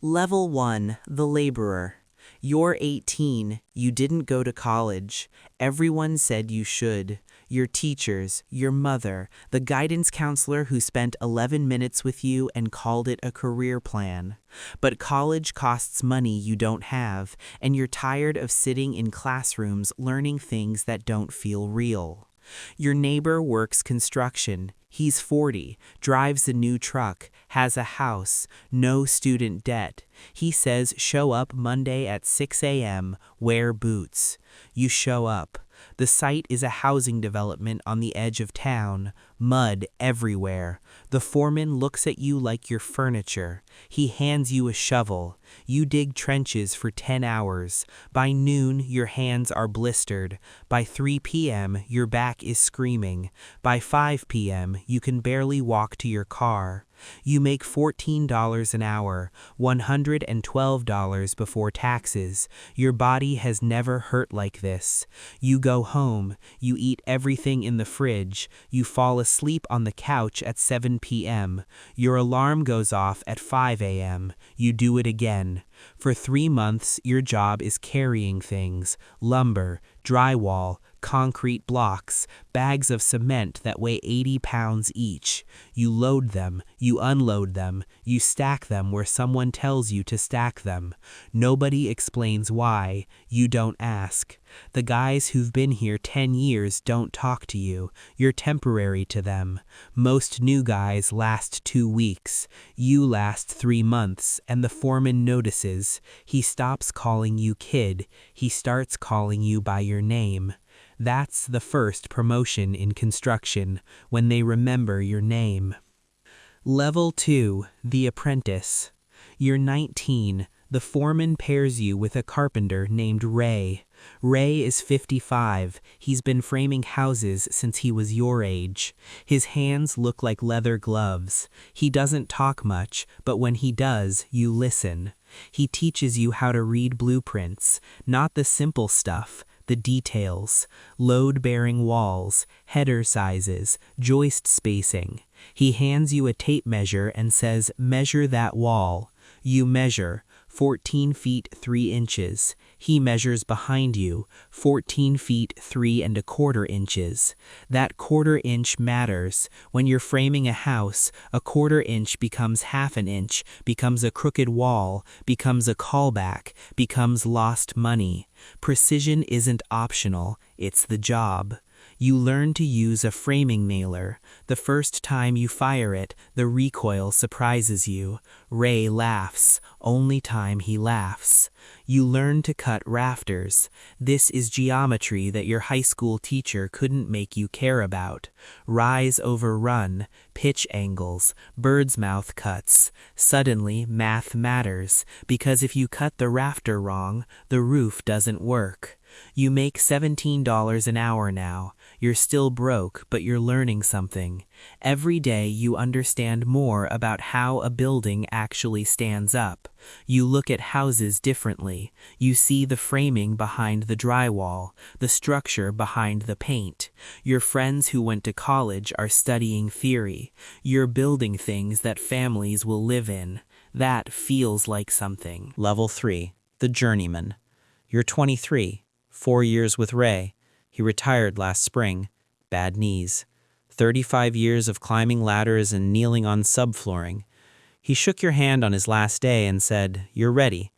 Level 1, the laborer. You're 18, you didn't go to college. Everyone said you should. Your teachers, your mother, the guidance counselor who spent 11 minutes with you and called it a career plan. But college costs money you don't have, and you're tired of sitting in classrooms learning things that don't feel real. Your neighbor works construction. He's 40, drives a new truck, has a house, no student debt. He says show up Monday at 6 a.m., wear boots. You show up. The site is a housing development on the edge of town, mud everywhere. The foreman looks at you like you're furniture. He hands you a shovel. You dig trenches for 10 hours. By noon, your hands are blistered. By 3 p.m., your back is screaming. By 5 p.m., you can barely walk to your car. You make $14 an hour, $112 before taxes. Your body has never hurt like this. You go home, you eat everything in the fridge, you fall asleep on the couch at 7 p.m. Your alarm goes off at 5 a.m. You do it again. For 3 months, your job is carrying things, lumber, drywall, concrete blocks, bags of cement that weigh 80 pounds each. You load them, you unload them, you stack them where someone tells you to stack them. Nobody explains why, you don't ask. The guys who've been here 10 years don't talk to you, you're temporary to them. Most new guys last 2 weeks. You last 3 months, and the foreman notices. He stops calling you kid, he starts calling you by your name. That's the first promotion in construction, when they remember your name. Level 2, the apprentice. You're 19. The foreman pairs you with a carpenter named Ray. Ray is 55. He's been framing houses since he was your age. His hands look like leather gloves. He doesn't talk much, but when he does, you listen. He teaches you how to read blueprints, not the simple stuff, the details, load-bearing walls, header sizes, joist spacing. He hands you a tape measure and says, measure that wall. You measure, 14 feet 3 inches. He measures behind you, 14 feet 3¼ inches. That quarter inch matters. When you're framing a house, a quarter inch becomes half an inch, becomes a crooked wall, becomes a callback, becomes lost money. Precision isn't optional, it's the job. You learn to use a framing nailer. The first time you fire it, the recoil surprises you. Ray laughs, only time he laughs. You learn to cut rafters. This is geometry that your high school teacher couldn't make you care about. Rise over run, pitch angles, bird's mouth cuts. Suddenly, math matters, because if you cut the rafter wrong, the roof doesn't work. You make $17 an hour now. You're still broke, but you're learning something. Every day you understand more about how a building actually stands up. You look at houses differently. You see the framing behind the drywall, the structure behind the paint. Your friends who went to college are studying theory. You're building things that families will live in. That feels like something. Level 3, the journeyman. You're 23. 4 years with Ray. He retired last spring. Bad knees. 35 years of climbing ladders and kneeling on subflooring. He shook your hand on his last day and said, "You're ready.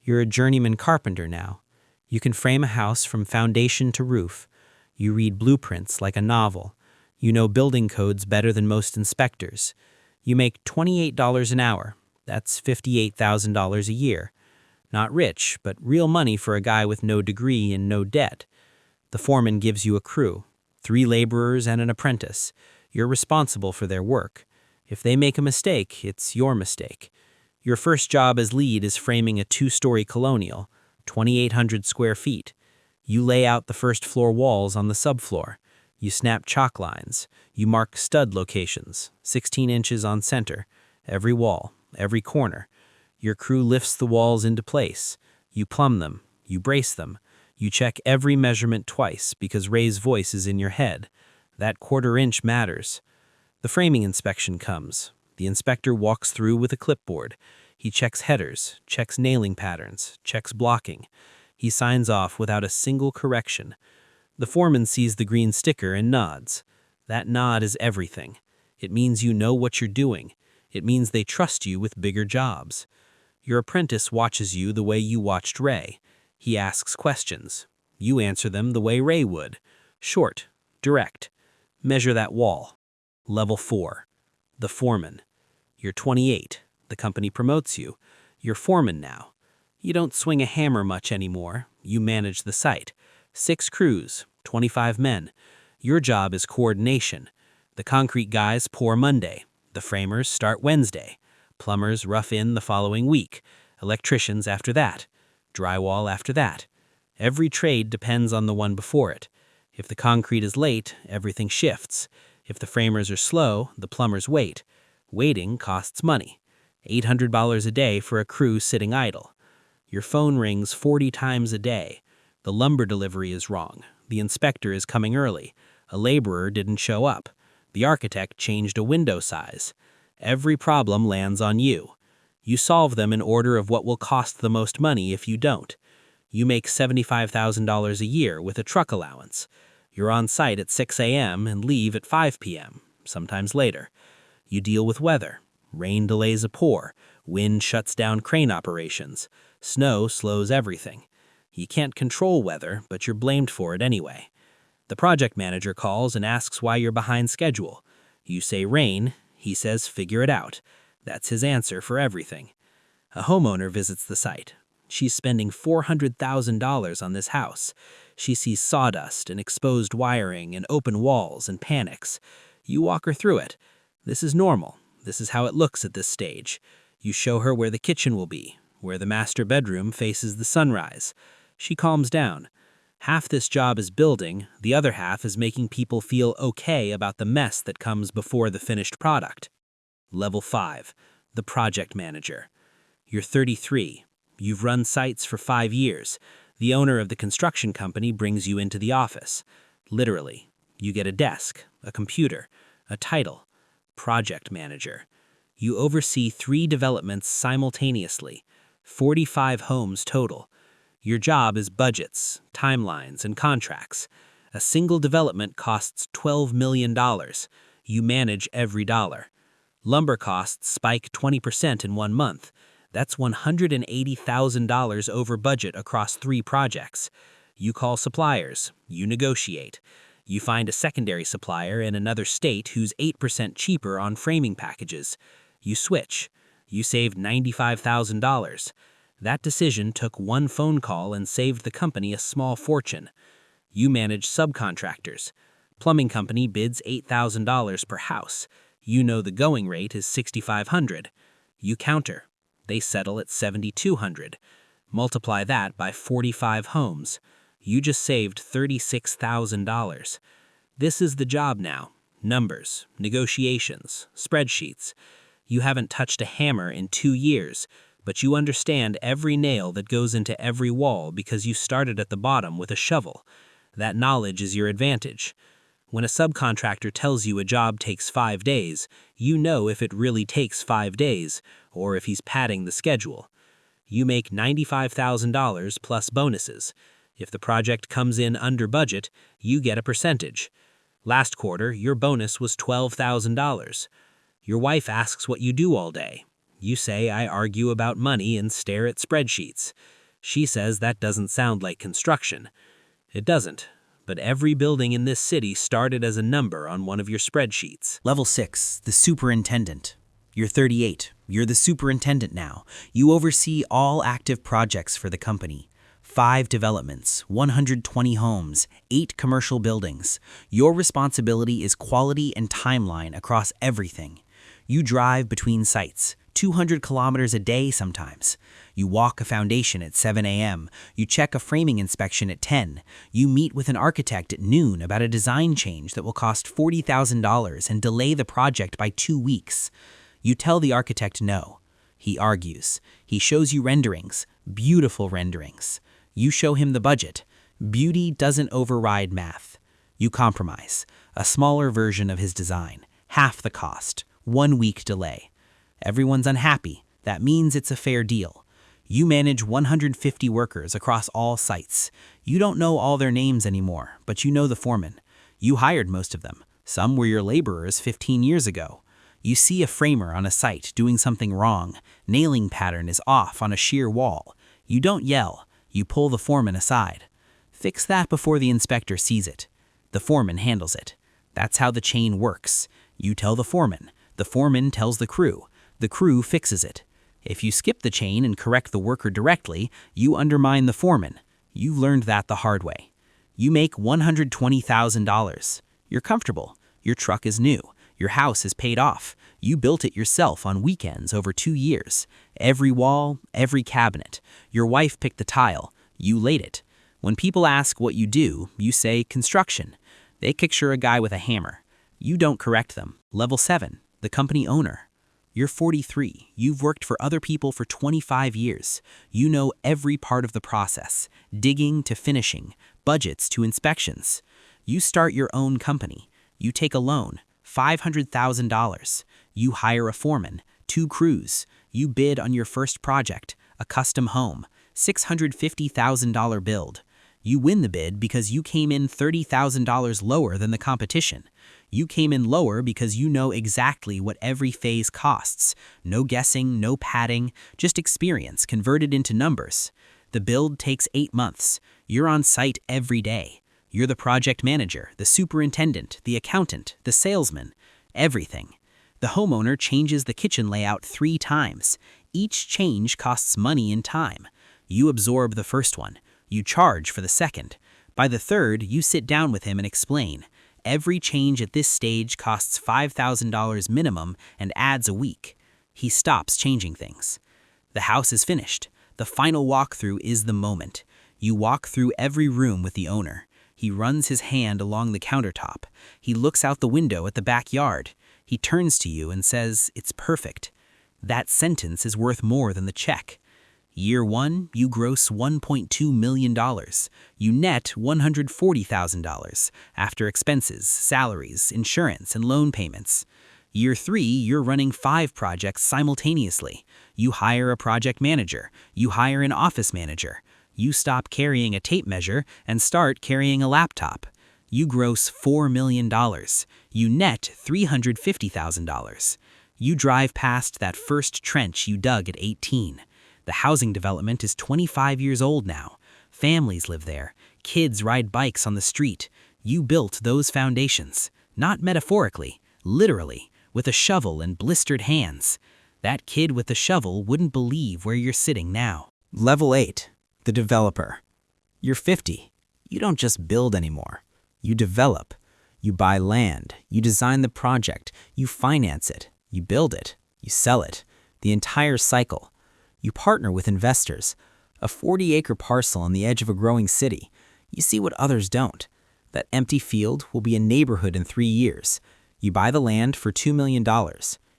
You're a journeyman carpenter now. You can frame a house from foundation to roof. You read blueprints like a novel. You know building codes better than most inspectors. You make $28 an hour. That's $58,000 a year. Not rich, but real money for a guy with no degree and no debt. The foreman gives you a crew, 3 laborers and an apprentice. You're responsible for their work. If they make a mistake, it's your mistake. Your first job as lead is framing a 2-story colonial, 2,800 square feet. You lay out the first floor walls on the subfloor. You snap chalk lines. You mark stud locations, 16 inches on center, every wall, every corner. Your crew lifts the walls into place. You plumb them. You brace them. You check every measurement twice because Ray's voice is in your head. That quarter inch matters. The framing inspection comes. The inspector walks through with a clipboard. He checks headers, checks nailing patterns, checks blocking. He signs off without a single correction. The foreman sees the green sticker and nods. That nod is everything. It means you know what you're doing. It means they trust you with bigger jobs. Your apprentice watches you the way you watched Ray. He asks questions. You answer them the way Ray would. Short, direct. Measure that wall. Level 4. The foreman. You're 28. The company promotes you. You're foreman now. You don't swing a hammer much anymore. You manage the site. 6 crews, 25 men. Your job is coordination. The concrete guys pour Monday. The framers start Wednesday. Plumbers rough in the following week. Electricians after that. Drywall after that. Every trade depends on the one before it. If the concrete is late, everything shifts. If the framers are slow, the plumbers wait. Waiting costs money. $800 a day for a crew sitting idle. Your phone rings 40 times a day. The lumber delivery is wrong. The inspector is coming early. A laborer didn't show up. The architect changed a window size. Every problem lands on you. You solve them in order of what will cost the most money if you don't. You make $75,000 a year with a truck allowance. You're on site at 6 a.m. and leave at 5 p.m., sometimes later. You deal with weather. Rain delays a pour. Wind shuts down crane operations. Snow slows everything. You can't control weather, but you're blamed for it anyway. The project manager calls and asks why you're behind schedule. You say rain. He says figure it out. That's his answer for everything. A homeowner visits the site. She's spending $400,000 on this house. She sees sawdust and exposed wiring and open walls and panics. You walk her through it. This is normal. This is how it looks at this stage. You show her where the kitchen will be, where the master bedroom faces the sunrise. She calms down. Half this job is building, the other half is making people feel okay about the mess that comes before the finished product. Level 5. The project manager. You're 33. You've run sites for 5 years. The owner of the construction company brings you into the office. Literally. You get a desk, a computer, a title. Project manager. You oversee 3 developments simultaneously. 45 homes total. Your job is budgets, timelines, and contracts. A single development costs $12 million. You manage every dollar. Lumber costs spike 20% in 1 month. That's $180,000 over budget across 3 projects. You call suppliers. You negotiate. You find a secondary supplier in another state who's 8% cheaper on framing packages. You switch. You saved $95,000. That decision took 1 phone call and saved the company a small fortune. You manage subcontractors. Plumbing company bids $8,000 per house. You know the going rate is $6,500. You counter. They settle at $7,200. Multiply that by 45 homes. You just saved $36,000. This is the job now. Numbers, negotiations, spreadsheets. You haven't touched a hammer in 2 years, but you understand every nail that goes into every wall because you started at the bottom with a shovel. That knowledge is your advantage. When a subcontractor tells you a job takes 5 days, you know if it really takes 5 days, or if he's padding the schedule. You make $95,000 plus bonuses. If the project comes in under budget, you get a percentage. Last quarter, your bonus was $12,000. Your wife asks what you do all day. You say, I argue about money and stare at spreadsheets. She says that doesn't sound like construction. It doesn't, but every building in this city started as a number on one of your spreadsheets. Level 6, the superintendent. You're 38. You're the superintendent now. You oversee all active projects for the company. 5 developments, 120 homes, 8 commercial buildings. Your responsibility is quality and timeline across everything. You drive between sites, 200 kilometers a day sometimes. You walk a foundation at 7 a.m. You check a framing inspection at 10. You meet with an architect at noon about a design change that will cost $40,000 and delay the project by 2 weeks. You tell the architect no. He argues. He shows you renderings, beautiful renderings. You show him the budget. Beauty doesn't override math. You compromise. A smaller version of his design, half the cost, 1 week delay. Everyone's unhappy. That means it's a fair deal. You manage 150 workers across all sites. You don't know all their names anymore, but you know the foreman. You hired most of them. Some were your laborers 15 years ago. You see a framer on a site doing something wrong. Nailing pattern is off on a shear wall. You don't yell. You pull the foreman aside. Fix that before the inspector sees it. The foreman handles it. That's how the chain works. You tell the foreman tells the crew fixes it. If you skip the chain and correct the worker directly, you undermine the foreman. You learned that the hard way. You make $120,000. You're comfortable. Your truck is new. Your house is paid off. You built it yourself on weekends over 2 years. Every wall, every cabinet. Your wife picked the tile. You laid it. When people ask what you do, you say construction. They picture a guy with a hammer. You don't correct them. Level 7, the company owner. You're 43. You've worked for other people for 25 years. You know every part of the process, digging to finishing, budgets to inspections. You start your own company. You take a loan, $500,000. You hire a foreman, 2 crews. You bid on your first project, a custom home, $650,000 build. You win the bid because you came in $30,000 lower than the competition. You came in lower because you know exactly what every phase costs. No guessing, no padding, just experience converted into numbers. The build takes 8 months. You're on site every day. You're the project manager, the superintendent, the accountant, the salesman, everything. The homeowner changes the kitchen layout 3 times. Each change costs money and time. You absorb the first one. You charge for the second. By the third, you sit down with him and explain. Every change at this stage costs $5,000 minimum and adds a week. He stops changing things. The house is finished. The final walkthrough is the moment. You walk through every room with the owner. He runs his hand along the countertop. He looks out the window at the backyard. He turns to you and says, "It's perfect." That sentence is worth more than the check. Year 1, you gross $1.2 million. You net $140,000 after expenses, salaries, insurance, and loan payments. Year 3, you're running 5 projects simultaneously. You hire a project manager. You hire an office manager. You stop carrying a tape measure and start carrying a laptop. You gross $4 million. You net $350,000. You drive past that first trench you dug at 18. The housing development is 25 years old now. Families live there. Kids ride bikes on the street. You built those foundations, not metaphorically, literally, with a shovel and blistered hands. That kid with the shovel wouldn't believe where you're sitting now. Level 8, the developer. You're 50. You don't just build anymore. You develop. You buy land. You design the project. You finance it. You build it. You sell it. The entire cycle. You partner with investors. A 40-acre parcel on the edge of a growing city. You see what others don't. That empty field will be a neighborhood in 3 years. You buy the land for $2 million.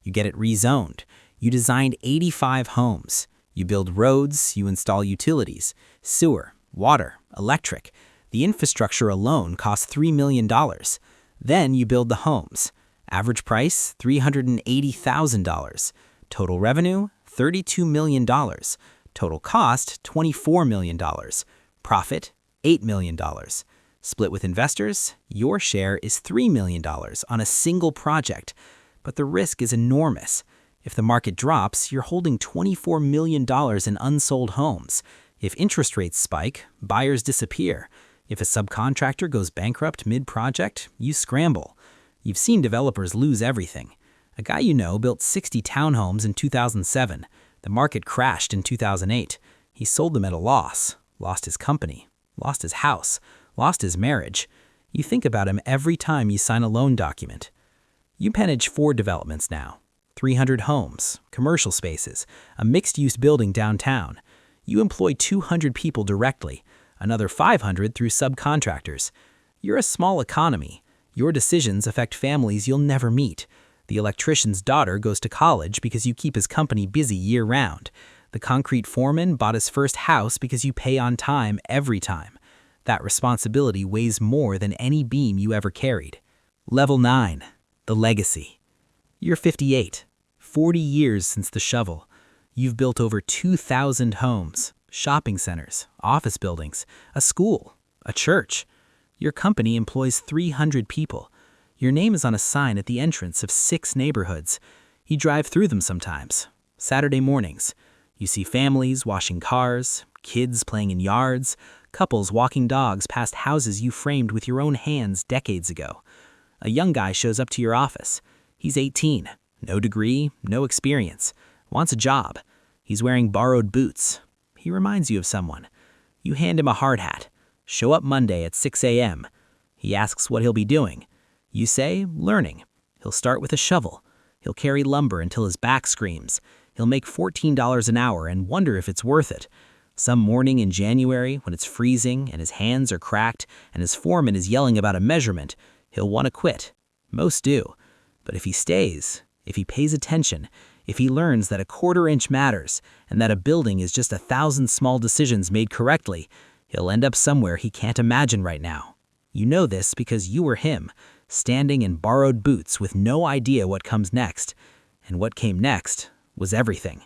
You get it rezoned. You designed 85 homes. You build roads. You install utilities, sewer, water, electric. The infrastructure alone costs $3 million. Then you build the homes. Average price, $380,000. Total revenue, $32 million. Total cost, $24 million. Profit, $8 million. Split with investors, your share is $3 million on a single project. But the risk is enormous. If the market drops, you're holding $24 million in unsold homes. If interest rates spike, buyers disappear. If a subcontractor goes bankrupt mid-project, you scramble. You've seen developers lose everything. A guy you know built 60 townhomes in 2007. The market crashed in 2008. He sold them at a loss, lost his company, lost his house, lost his marriage. You think about him every time you sign a loan document. You manage 4 developments now. 300 homes, commercial spaces, a mixed-use building downtown. You employ 200 people directly, another 500 through subcontractors. You're a small economy. Your decisions affect families you'll never meet. The electrician's daughter goes to college because you keep his company busy year-round. The concrete foreman bought his first house because you pay on time every time. That responsibility weighs more than any beam you ever carried. Level 9, the legacy. You're 58, 40 years since the shovel. You've built over 2,000 homes, shopping centers, office buildings, a school, a church. Your company employs 300 people. Your name is on a sign at the entrance of 6 neighborhoods. You drive through them sometimes. Saturday mornings, you see families washing cars, kids playing in yards, couples walking dogs past houses you framed with your own hands decades ago. A young guy shows up to your office. He's 18, no degree, no experience, wants a job. He's wearing borrowed boots. He reminds you of someone. You hand him a hard hat. Show up Monday at 6 a.m. He asks what he'll be doing. You say, learning. He'll start with a shovel. He'll carry lumber until his back screams. He'll make $14 an hour and wonder if it's worth it. Some morning in January, when it's freezing and his hands are cracked and his foreman is yelling about a measurement, he'll want to quit. Most do. But if he stays, if he pays attention, if he learns that a quarter inch matters and that a building is just 1,000 small decisions made correctly, he'll end up somewhere he can't imagine right now. You know this because you were him, standing in borrowed boots with no idea what comes next. And what came next was everything.